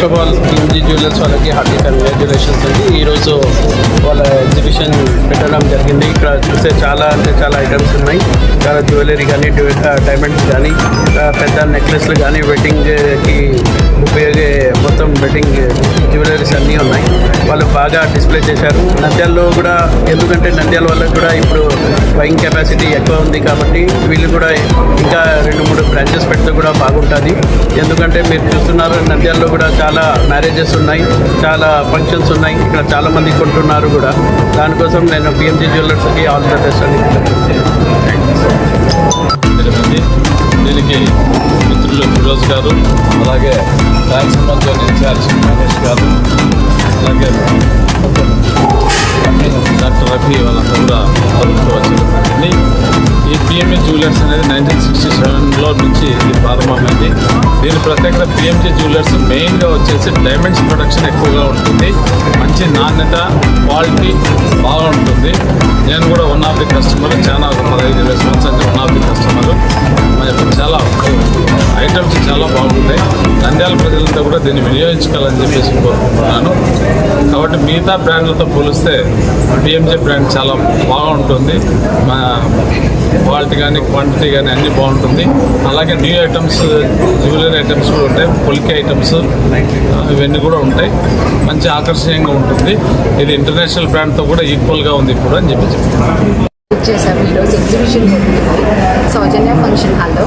First of all PMG jewellers వాళ్ళకి hearty congratulations అండి. ఈరోజు వాళ్ళ ఎగ్జిబిషన్ పెట్టడం జరిగింది. ఇక్కడ చూస్తే చాలా ఐటమ్స్ ఉన్నాయి. చాలా జ్యువెలరీ కానీ డైమండ్స్ కానీ పెద్ద నెక్లెస్లు కానీ వెడ్డింగ్కి ఉపయోగే మొత్తం వెడ్డింగ్ జ్యువెలరీస్ అన్నీ ఉన్నాయి. వాళ్ళు బాగా డిస్ప్లే చేశారు. నంద్యాలలో కూడా, ఎందుకంటే నంద్యాల వాళ్ళకి కూడా ఇప్పుడు బయింగ్ కెపాసిటీ ఎక్కువ ఉంది కాబట్టి వీళ్ళు కూడా ఇంకా 2-3 బ్రాంచెస్ పెడితే కూడా బాగుంటుంది. ఎందుకంటే మీరు చూస్తున్నారు నంద్యాలలో కూడా చాలా మ్యారేజెస్ ఉన్నాయి, చాలా ఫంక్షన్స్ ఉన్నాయి. ఇక్కడ చాలామంది కొంటున్నారు కూడా. దానికోసం నేను పిఎంజీ జ్యువెలర్స్కి ఆల్ ద బెస్ట్ అని దీనికి మిత్రులు ఫిరోజ్ గారు, అలాగే ట్రాన్స్ఫర్ జోన్ ఇన్ఛార్జ్ మహేష్ గారు, అలాగే డాక్టర్ రఫీ వాళ్ళంతా కూడా వచ్చి ఈ పిఎంజీ జ్యువెలర్స్ అనేది 1967లో నుంచి ఇది ప్రారంభమైంది. దీని ప్రత్యేకత పిఎంజీ జ్యువెలర్స్ మెయిన్గా వచ్చేసి డైమండ్స్ ప్రొడక్షన్ ఎక్కువగా ఉంటుంది. మంచి నాణ్యత, క్వాలిటీ బాగా ఉంటుంది. నేను కూడా వన్ ఆఫ్ ది కస్టమర్, చాలా 15-20 సంవత్సరాలు వన్ ఆఫ్ ది కస్టమర్. చాలా ఐటమ్స్ చాలా బాగుంటాయి. నంద్యాల ప్రజలంతా కూడా దీన్ని వినియోగించుకోవాలని చెప్పేసి కోరుకుంటున్నాను. కాబట్టి మిగతా బ్రాండ్లతో పోలిస్తే పిఎంజీ బ్రాండ్ చాలా బాగుంటుంది. క్వాలిటీ కానీ క్వాంటిటీ కానీ అన్నీ బాగుంటుంది. అలాగే న్యూ ఐటమ్స్, జ్యువెలరీ ఐటమ్స్ కూడా ఉంటాయి. పొలికే ఐటమ్స్ ఇవన్నీ కూడా ఉంటాయి. మంచి ఆకర్షణీయంగా ఉంటుంది. ఇది ఇంటర్నేషనల్ బ్రాండ్తో కూడా ఈక్వల్గా ఉంది ఇప్పుడు అని చెప్పి చెప్తున్నాను. చేశాము. ఈరోజు ఎగ్జిబిషన్ సౌజన్య ఫంక్షన్ హాల్లో.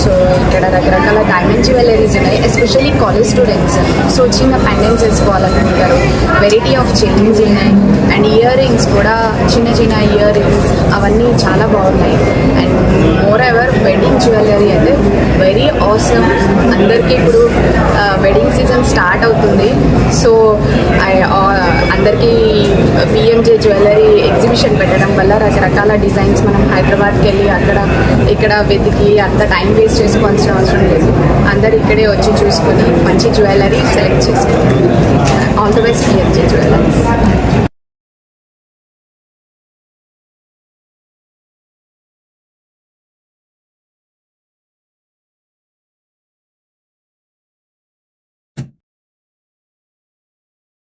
సో ఇక్కడ రకరకాల డైమండ్ జ్యువెలరీస్ ఉన్నాయి. ఎస్పెషల్లీ కాలేజ్ స్టూడెంట్స్ సో చిన్న పెండెంట్స్ వేసుకోవాలనుకుంటారు. వెరైటీ ఆఫ్ చైన్స్ ఉన్నాయి అండ్ ఇయర్ రింగ్స్ కూడా, చిన్న ఇయర్ రింగ్స్ అవన్నీ చాలా బాగున్నాయి. And more ever wedding jewellery అయితే వెరీ ఆసమ్. అందరికీ ఇప్పుడు వెడ్డింగ్ సీజన్ స్టార్ట్ అవుతుంది. సో అందరికీ పిఎంజే జ్యువెలరీ ఎగ్జిబిషన్ పెట్టడం వల్ల రకరకాల డిజైన్స్ మనం హైదరాబాద్కి వెళ్ళి ఇక్కడ వెతికి అంత టైం వేస్ట్ చేసుకోవాల్సిన అవసరం లేదు. అందరు ఇక్కడే వచ్చి చూసుకొని మంచి జ్యువెలరీ సెలెక్ట్ చేసుకుంటారు. All the best PMJ jewelleries.